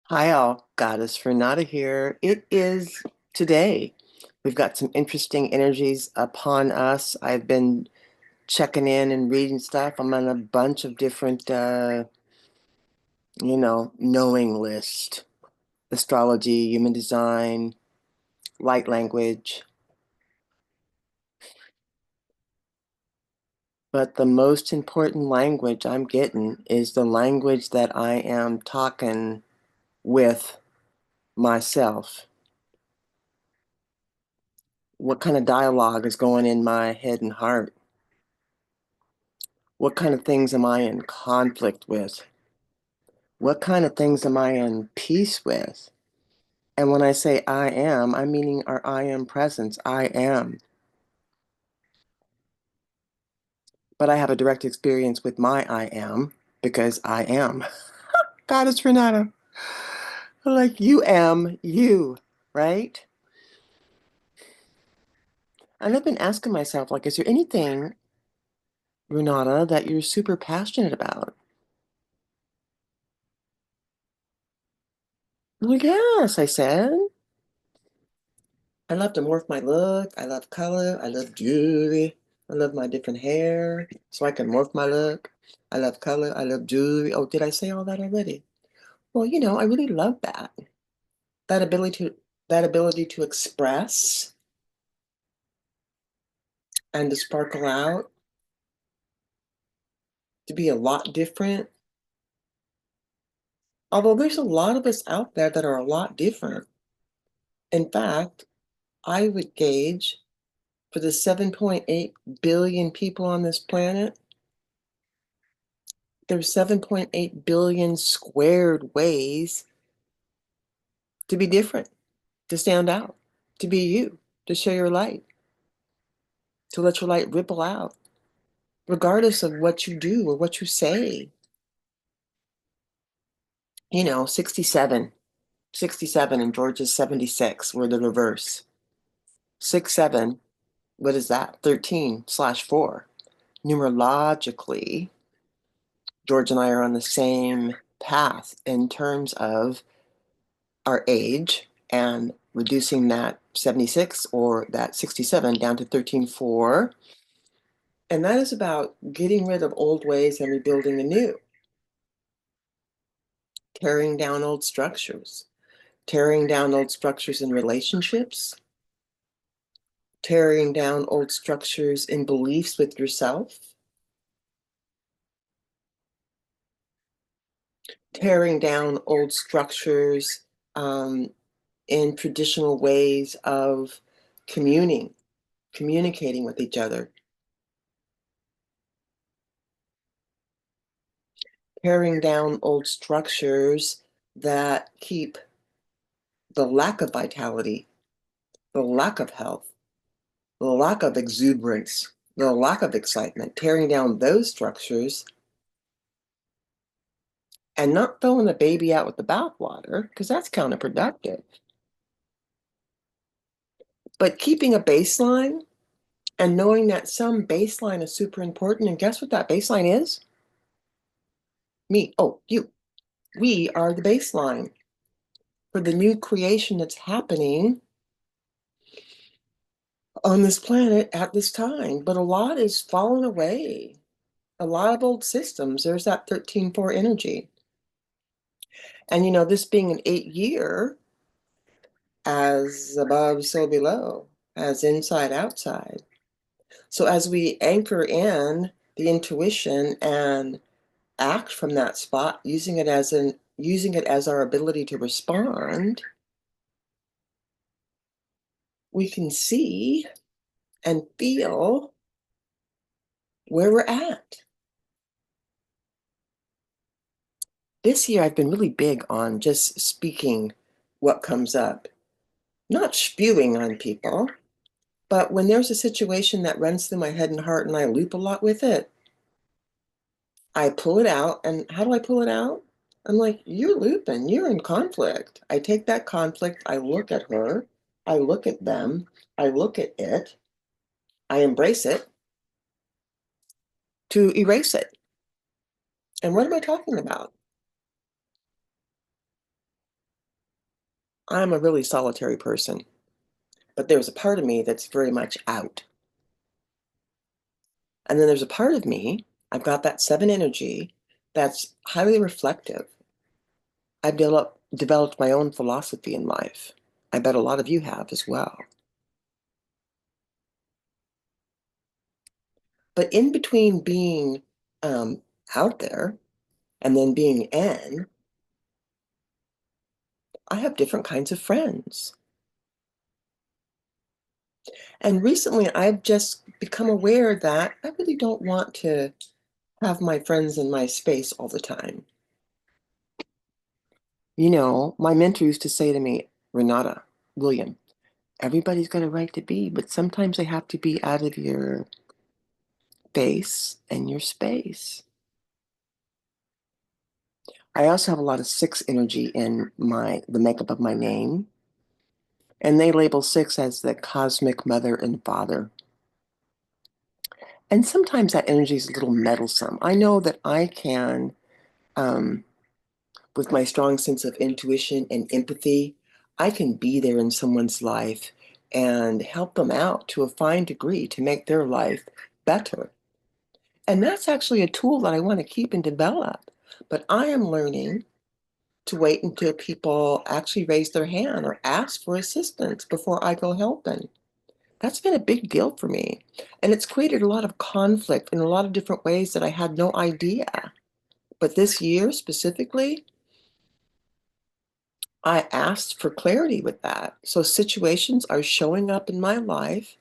Hi all, Goddess Renata here. It is today. We've got some interesting energies upon us. I've been checking in and reading stuff. I'm on a bunch of different, knowing list. Astrology, human design, light language. But the most important language I'm getting is the language that I am talking with myself. What kind of dialogue is going in my head and heart? What kind of things am I in conflict with? What kind of things am I in peace with? And when I say I am, I'm meaning our I am presence. I am. But I have a direct experience with my I am because I am. Goddess Renata. Like you am you, right? And I've been asking myself, like, is there anything, Renata, that you're super passionate about? Well, yes, I said. I love to morph my look. I love color. I love jewelry. I love my different hair, so I can morph my look. I love color. I love jewelry. Oh, did I say all that already? Well, I really love that. That ability to express and to sparkle out, to be a lot different. Although there's a lot of us out there that are a lot different. In fact, I would gauge for the 7.8 billion people on this planet, there's 7.8 billion squared ways to be different, to stand out, to be you, to share your light, to let your light ripple out, regardless of what you do or what you say. 67, 67, and George's 76 were the reverse. 6, 7, what is that? 13/4. Numerologically, George and I are on the same path in terms of our age and reducing that 76 or that 67 down to 13/4. And that is about getting rid of old ways and rebuilding anew, tearing down old structures, tearing down old structures in relationships, tearing down old structures in beliefs with yourself, tearing down old structures in traditional ways of communicating with each other, tearing down old structures that keep the lack of vitality, the lack of health, the lack of exuberance, the lack of excitement, tearing down those structures and not throwing the baby out with the bathwater, because that's counterproductive, but keeping a baseline and knowing that some baseline is super important. And guess what that baseline is? Me. Oh, you. We are the baseline for the new creation that's happening on this planet at this time. But a lot is falling away. A lot of old systems. There's that 13/4 energy. And this being an 8 year, as above, so below, as inside, outside. So as we anchor in the intuition and act from that spot, using it as our ability to respond, we can see and feel where we're at. This year, I've been really big on just speaking what comes up, not spewing on people, but when there's a situation that runs through my head and heart and I loop a lot with it, I pull it out. And how do I pull it out? I'm like, you're looping, you're in conflict. I take that conflict, I look at her, I look at them, I look at it, I embrace it to erase it. And what am I talking about? I'm a really solitary person, but there's a part of me that's very much out. And then there's a part of me, I've got that seven energy that's highly reflective. I've developed my own philosophy in life. I bet a lot of you have as well. But in between being um, out there and then being in, I have different kinds of friends. And recently I've just become aware that I really don't want to have my friends in my space all the time. You know, my mentor used to say to me, Renata, William, everybody's got a right to be, but sometimes they have to be out of your face and your space. I also have a lot of six energy in the makeup of my name, and they label six as the cosmic mother and father. And sometimes that energy is a little meddlesome. I know that I can, um, with my strong sense of intuition and empathy, I can be there in someone's life and help them out to a fine degree to make their life better. And that's actually a tool that I want to keep and develop. But I am learning to wait until people actually raise their hand or ask for assistance before I go helping. That's been a big deal for me. And it's created a lot of conflict in a lot of different ways that I had no idea. But this year specifically, I asked for clarity with that. So situations are showing up in my life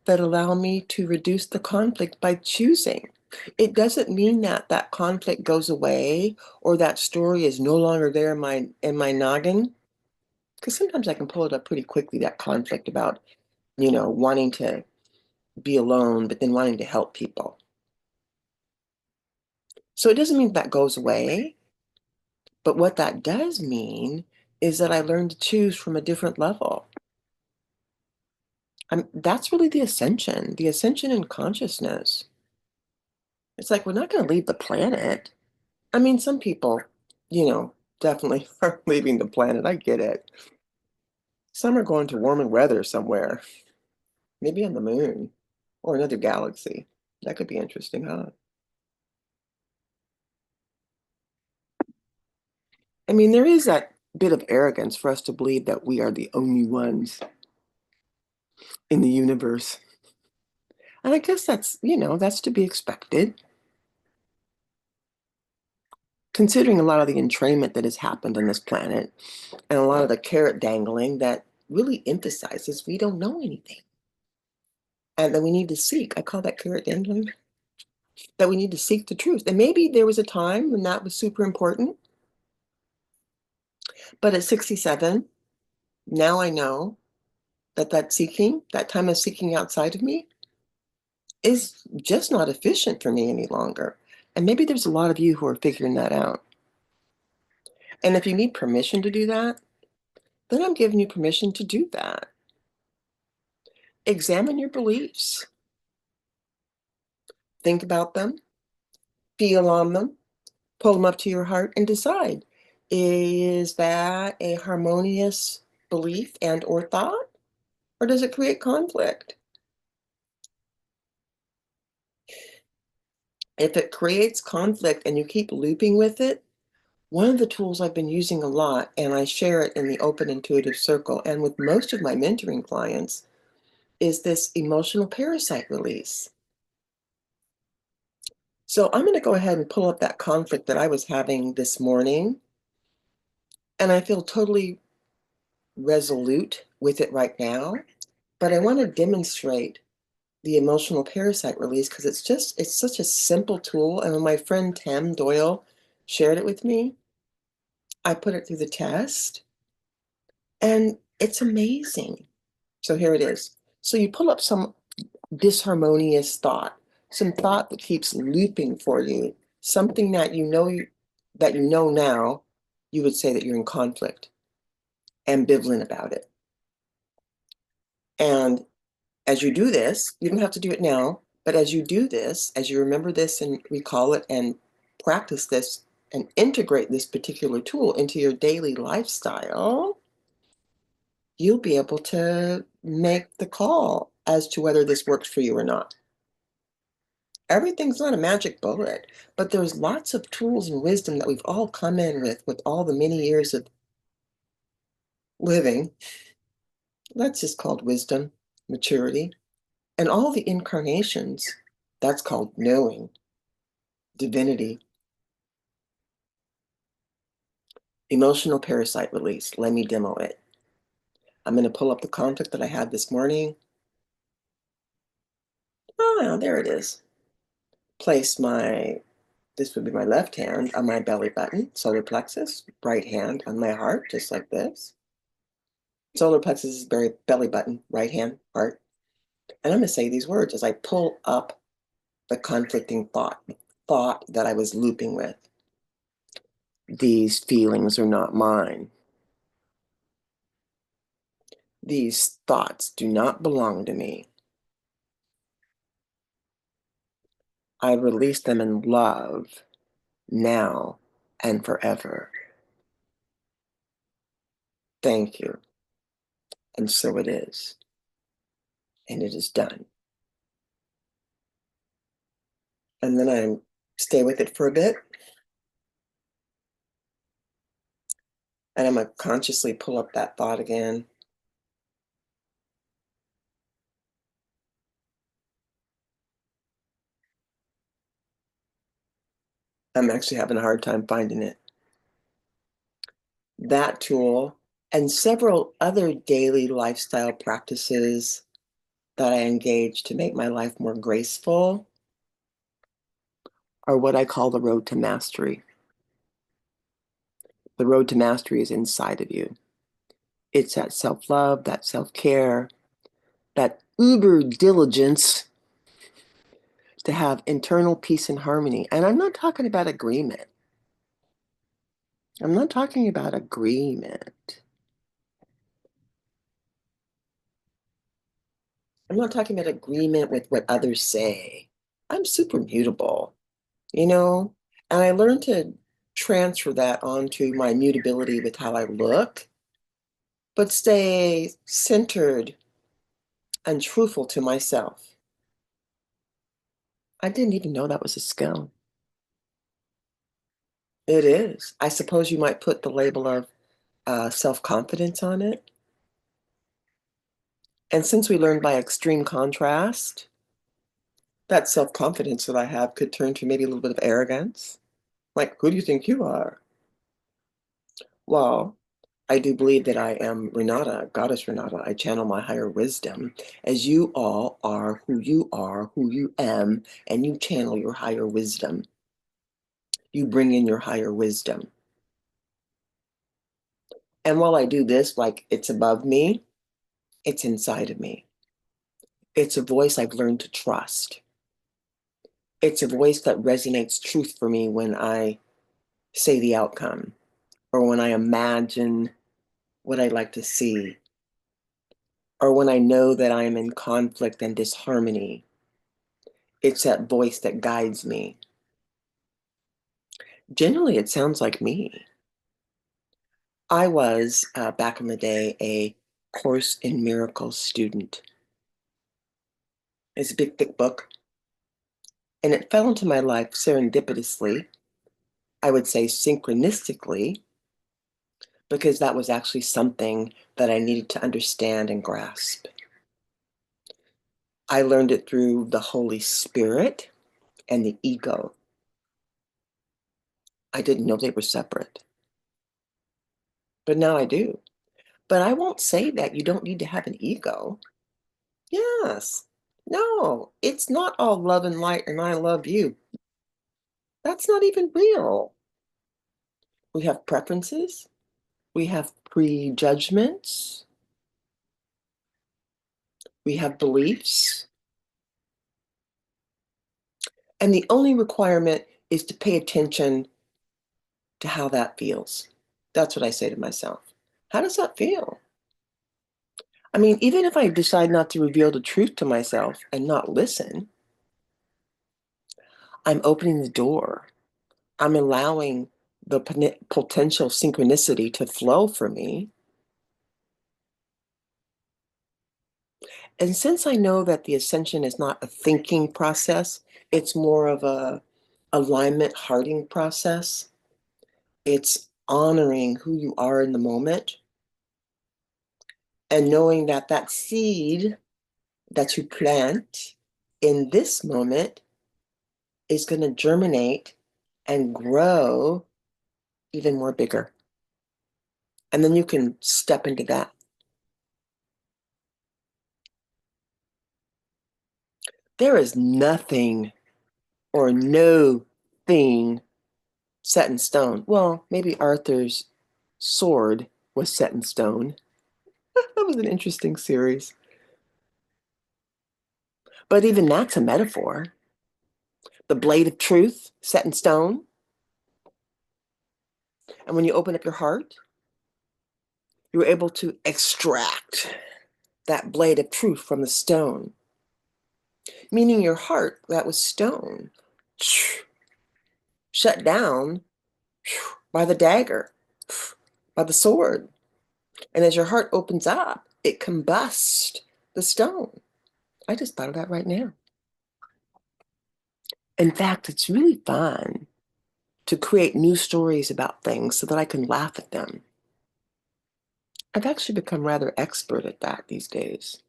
that allow me to reduce the conflict by choosing. It doesn't mean that that conflict goes away or that story is no longer there in my noggin. Because sometimes I can pull it up pretty quickly, that conflict about, wanting to be alone, but then wanting to help people. So it doesn't mean that goes away, but what that does mean is that I learn to choose from a different level. That's really the ascension in consciousness. It's like we're not going to leave the planet. I mean, some people, definitely are leaving the planet. I get it. Some are going to warmer weather somewhere, maybe on the moon or another galaxy. That could be interesting, huh? I mean, there is that bit of arrogance for us to believe that we are the only ones in the universe. And I guess that's to be expected, considering a lot of the entrainment that has happened on this planet and a lot of the carrot dangling that really emphasizes we don't know anything and that we need to seek. I call that carrot dangling, that we need to seek the truth. And maybe there was a time when that was super important, but at 67, now I know that time of seeking outside of me is just not efficient for me any longer. And maybe there's a lot of you who are figuring that out. And if you need permission to do that, then I'm giving you permission to do that. Examine your beliefs, think about them, feel on them, pull them up to your heart, and decide, is that a harmonious belief and or thought, or does it create conflict? If it creates conflict and you keep looping with it, one of the tools I've been using a lot, and I share it in the Open Intuitive Circle and with most of my mentoring clients, is this emotional parasite release. So I'm going to go ahead and pull up that conflict that I was having this morning, and I feel totally resolute with it right now, but I want to demonstrate the emotional parasite release because it's such a simple tool. And when my friend Tam Doyle shared it with me, I put it through the test and it's amazing. So here it is. So you pull up some disharmonious thought, some thought that keeps looping for you, something that you know now, you would say that you're in conflict, ambivalent about it. And as you do this, you don't have to do it now, but as you do this, as you remember this and recall it and practice this and integrate this particular tool into your daily lifestyle, you'll be able to make the call as to whether this works for you or not. Everything's not a magic bullet, but there's lots of tools and wisdom that we've all come in with all the many years of living. That's just called wisdom, maturity, and all the incarnations. That's called knowing, divinity, emotional parasite release. Let me demo it. I'm going to pull up the conflict that I had this morning. Oh, there it is. Place this would be my left hand on my belly button, solar plexus, right hand on my heart, just like this. Solar plexus is belly button, right hand, heart. And I'm going to say these words as I pull up the conflicting thought that I was looping with. These feelings are not mine. These thoughts do not belong to me. I release them in love, now and forever. Thank you. And so it is. And it is done. And then I stay with it for a bit. And I'm going to consciously pull up that thought again. I'm actually having a hard time finding it. That tool and several other daily lifestyle practices that I engage to make my life more graceful are what I call the road to mastery. The road to mastery is inside of you. It's that self-love, that self-care, that uber diligence to have internal peace and harmony. And I'm not talking about agreement. I'm not talking about agreement. I'm not talking about agreement with what others say. I'm super mutable, you know? And I learned to transfer that onto my mutability with how I look, but stay centered and truthful to myself. I didn't even know that was a skill. It is. I suppose you might put the label of self-confidence on it. And since we learned by extreme contrast, that self-confidence that I have could turn to maybe a little bit of arrogance. Like, who do you think you are? Well, I do believe that I am Renata, Goddess Renata. I channel my higher wisdom as you all are, who you am, and you channel your higher wisdom. You bring in your higher wisdom. And while I do this like it's above me, it's inside of me. It's a voice I've learned to trust. It's a voice that resonates truth for me when I say the outcome or when I imagine what I'd like to see or when I know that I am in conflict and disharmony. It's that voice that guides me. Generally, it sounds like me. I was, back in the day, a Course in Miracles student. It's a big, thick book. And it fell into my life serendipitously, I would say synchronistically, because that was actually something that I needed to understand and grasp. I learned it through the Holy Spirit and the ego. I didn't know they were separate, but now I do. But I won't say that you don't need to have an ego. Yes. No, it's not all love and light and I love you. That's not even real. We have preferences. We have prejudgments. We have beliefs. And the only requirement is to pay attention to how that feels. That's what I say to myself. How does that feel? I mean, even if I decide not to reveal the truth to myself and not listen, I'm opening the door. I'm allowing the potential synchronicity to flow for me. And since I know that the ascension is not a thinking process, it's more of a alignment hearting process. It's honoring who you are in the moment and knowing that that seed that you plant in this moment is going to germinate and grow even more bigger. And then you can step into that. There is nothing or no thing set in stone. Well, maybe Arthur's sword was set in stone. That was an interesting series. But even that's a metaphor. The blade of truth set in stone. And when you open up your heart, you're able to extract that blade of truth from the stone, meaning your heart that was stone shut down by the dagger, by the sword. And as your heart opens up, it combusts the stone. I just thought of that right now. In fact, it's really fun to create new stories about things so that I can laugh at them. I've actually become rather expert at that these days.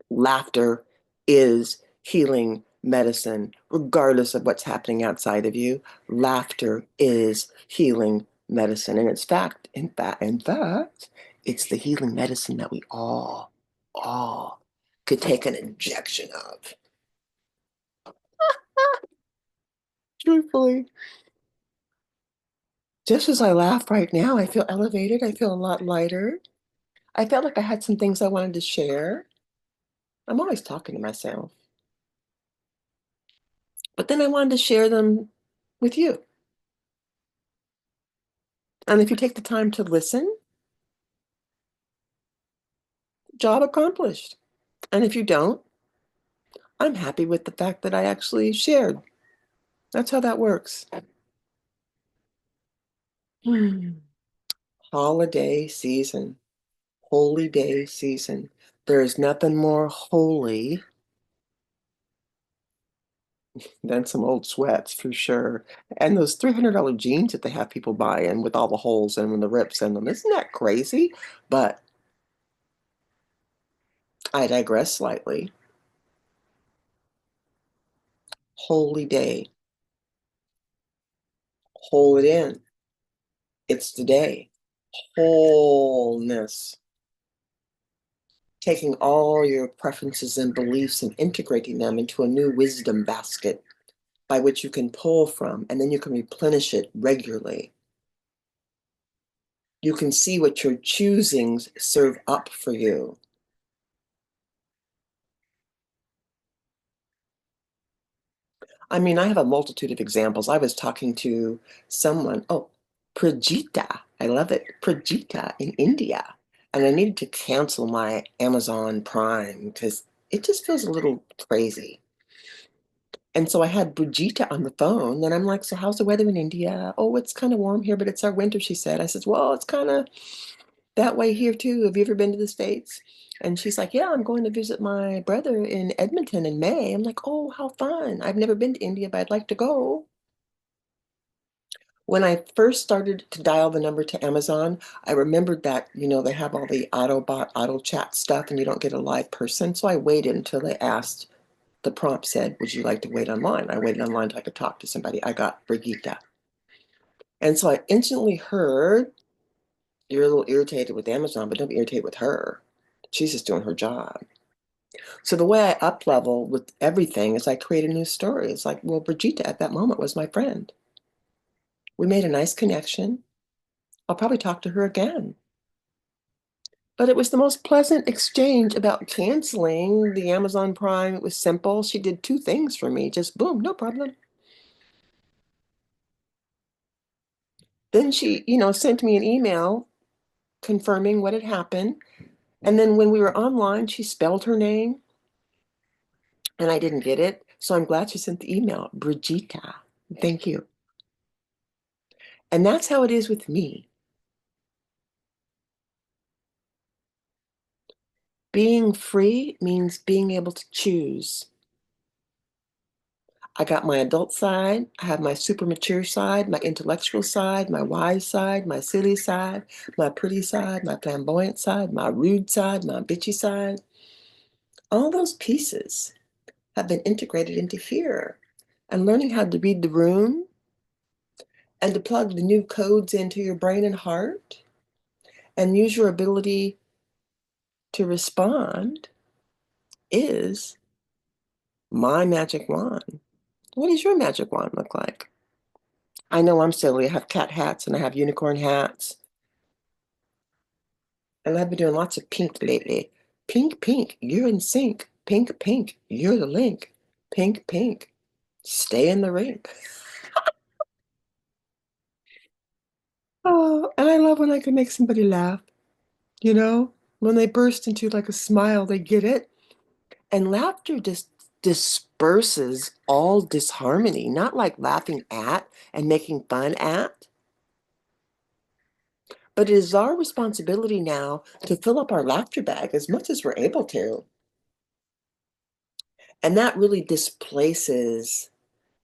Laughter is healing medicine, regardless of what's happening outside of you. Laughter is healing medicine. And it's in fact, it's the healing medicine that we all could take an injection of. Truthfully. Just as I laugh right now, I feel elevated. I feel a lot lighter. I felt like I had some things I wanted to share. I'm always talking to myself. But then I wanted to share them with you. And if you take the time to listen, job accomplished. And if you don't, I'm happy with the fact that I actually shared. That's how that works. Holiday season, holy day season. There is nothing more holy than some old sweats for sure. And those $300 jeans that they have people buying with all the holes in them and the rips in them. Isn't that crazy? But I digress slightly. Holy day. Hold it in. It's the day. Wholeness. Taking all your preferences and beliefs and integrating them into a new wisdom basket by which you can pull from, and then you can replenish it regularly. You can see what your choosings serve up for you. I mean, I have a multitude of examples. I was talking to someone, oh, Prajita, I love it, Prajita in India. And I needed to cancel my Amazon Prime because it just feels a little crazy. And so I had Brigitte on the phone, and I'm like, so how's the weather in India? Oh, it's kind of warm here, but it's our winter, she said. I said, well, it's kind of that way here too. Have you ever been to the States? And she's like, yeah, I'm going to visit my brother in Edmonton in May. I'm like, oh, how fun. I've never been to India, but I'd like to go. When I first started to dial the number to Amazon, I remembered that, they have all the Autobot, auto chat stuff, and you don't get a live person. So I waited until they asked. The prompt said, would you like to wait online? I waited online until I could talk to somebody. I got Brigitte. And so I instantly heard, you're a little irritated with Amazon, but don't be irritated with her. She's just doing her job. So the way I up level with everything is I create a new story. It's like, well, Brigitte at that moment was my friend. We made a nice connection. I'll probably talk to her again. But it was the most pleasant exchange about canceling the Amazon Prime. It was simple. She did two things for me. Just boom, no problem. Then she, sent me an email confirming what had happened. And then when we were online, she spelled her name and I didn't get it. So I'm glad she sent the email, Brigitta. Thank you. And that's how it is with me. Being free means being able to choose. I got my adult side, I have my super mature side, my intellectual side, my wise side, my silly side, my pretty side, my flamboyant side, my rude side, my bitchy side. All those pieces have been integrated into here. And learning how to read the room and to plug the new codes into your brain and heart and use your ability to respond is my magic wand. What does your magic wand look like? I know I'm silly. I have cat hats and I have unicorn hats. And I've been doing lots of pink lately. Pink, pink, you're in sync. Pink, pink, you're the link. Pink, pink, stay in the rink. Oh, and I love when I can make somebody laugh, you know? When they burst into like a smile, they get it. And laughter just disperses all disharmony, not like laughing at and making fun at. But it is our responsibility now to fill up our laughter bag as much as we're able to. And that really displaces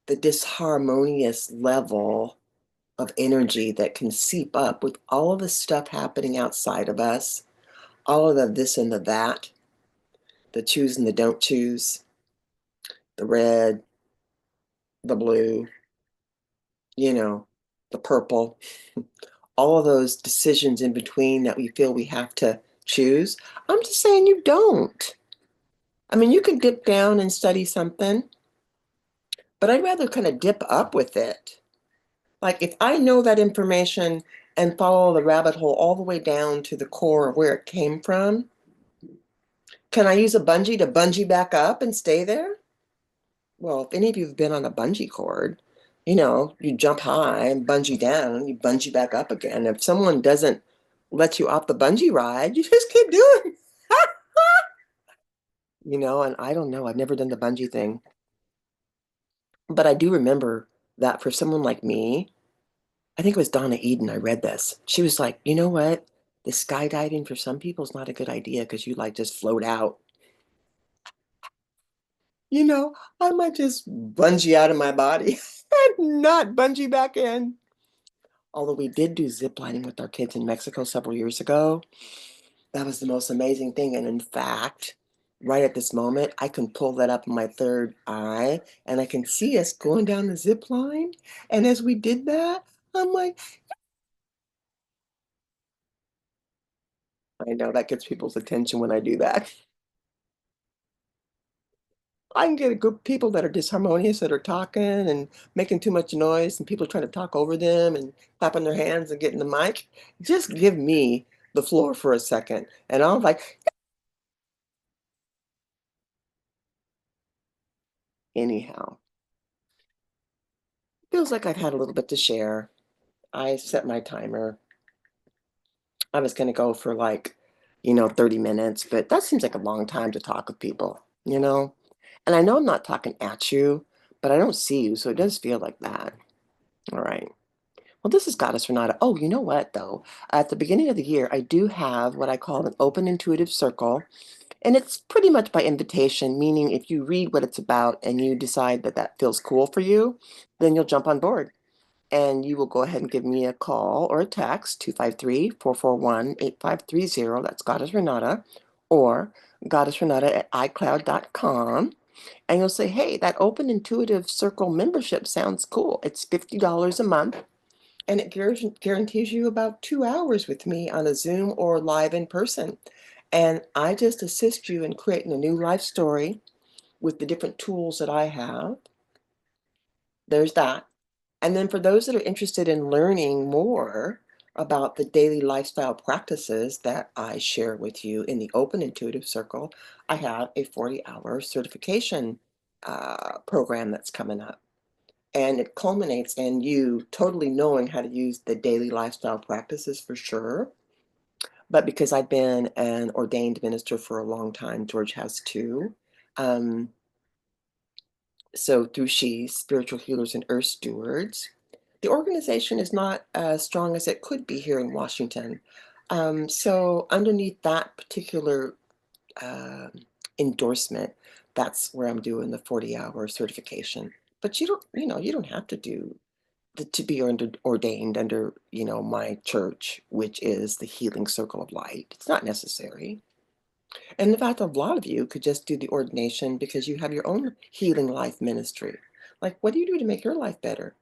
the disharmonious level of energy that can seep up with all of the stuff happening outside of us, all of the this and the that, the choose and the don't choose, the red, the blue, you know, the purple, all of those decisions in between that we feel we have to choose. I'm just saying you don't. I mean, you can dip down and study something, but I'd rather kind of dip up with it. Like if I know that information and follow the rabbit hole all the way down to the core of where it came from, can I use a bungee to bungee back up and stay there? Well, if any of you have been on a bungee cord, you know, you jump high and bungee down, you bungee back up again. If someone doesn't let you off the bungee ride, you just keep doing, you know, and I don't know, I've never done the bungee thing. But I do remember that for someone like me, I think it was Donna Eden, I read this. She was like, you know what? The skydiving for some people is not a good idea because you like just float out. You know, I might just bungee out of my body and not bungee back in. Although we did do zip lining with our kids in Mexico several years ago. That was the most amazing thing. And in fact, right at this moment, I can pull that up in my third eye and I can see us going down the zip line. And as we did that, I'm like, I know that gets people's attention when I do that. I can get a group of people that are disharmonious, that are talking and making too much noise, and people trying to talk over them and clapping their hands and getting the mic. Just give me the floor for a second. And I'm like, anyhow, feels like I've had a little bit to share. I set my timer. I was going to go for like, 30 minutes, but that seems like a long time to talk with people, you know? And I know I'm not talking at you, but I don't see you, so it does feel like that. All right. Well, this is Goddess Renata. Oh, you know what, though? At the beginning of the year, I do have what I call an open intuitive circle, and it's pretty much by invitation, meaning if you read what it's about and you decide that that feels cool for you, then you'll jump on board. And you will go ahead and give me a call or a text, 253-441-8530. That's Goddess Renata, or goddessrenata@icloud.com. And you'll say, hey, that open intuitive circle membership sounds cool. It's $50 a month, and it guarantees you about 2 hours with me on a Zoom or live in person. And I just assist you in creating a new life story with the different tools that I have. There's that. And then for those that are interested in learning more about the daily lifestyle practices that I share with you in the Open Intuitive Circle, I have a 40-hour certification program that's coming up. And it culminates in you totally knowing how to use the daily lifestyle practices for sure. But because I've been an ordained minister for a long time, George has too. Um, so through She's Spiritual Healers and Earth Stewards, the organization is not as strong as it could be here in Washington. So underneath that particular um, endorsement, that's where I'm doing the 40-hour certification. But you don't have to do to be ordained under, my church, which is the Healing Circle of Light. It's not necessary. And in fact, a lot of you could just do the ordination because you have your own healing life ministry. Like, what do you do to make your life better?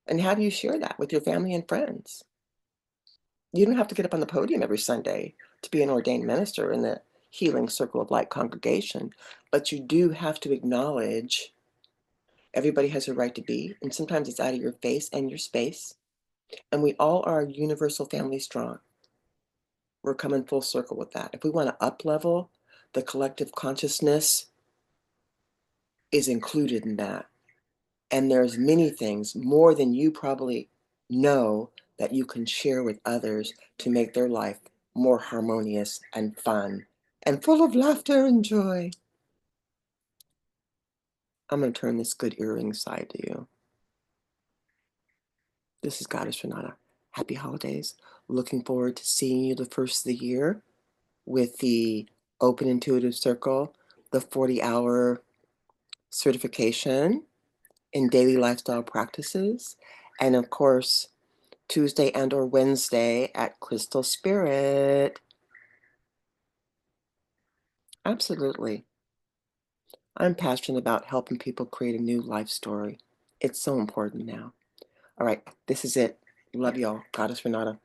And how do you share that with your family and friends? You don't have to get up on the podium every Sunday to be an ordained minister in the Healing Circle of Light congregation, but you do have to acknowledge everybody has a right to be, and sometimes it's out of your face and your space. And we all are universal family strong. We're coming full circle with that. If we want to up level, the collective consciousness is included in that. And there's many things, more than you probably know, that you can share with others to make their life more harmonious and fun and full of laughter and joy. I'm going to turn this good earring side to you. This is Goddess Renata. Happy holidays. Looking forward to seeing you the first of the year with the Open Intuitive Circle, the 40-hour certification in daily lifestyle practices, and of course, Tuesday and or Wednesday at Crystal Spirit. Absolutely. I'm passionate about helping people create a new life story. It's so important now. All right, this is it. Love y'all. Goddess Renata.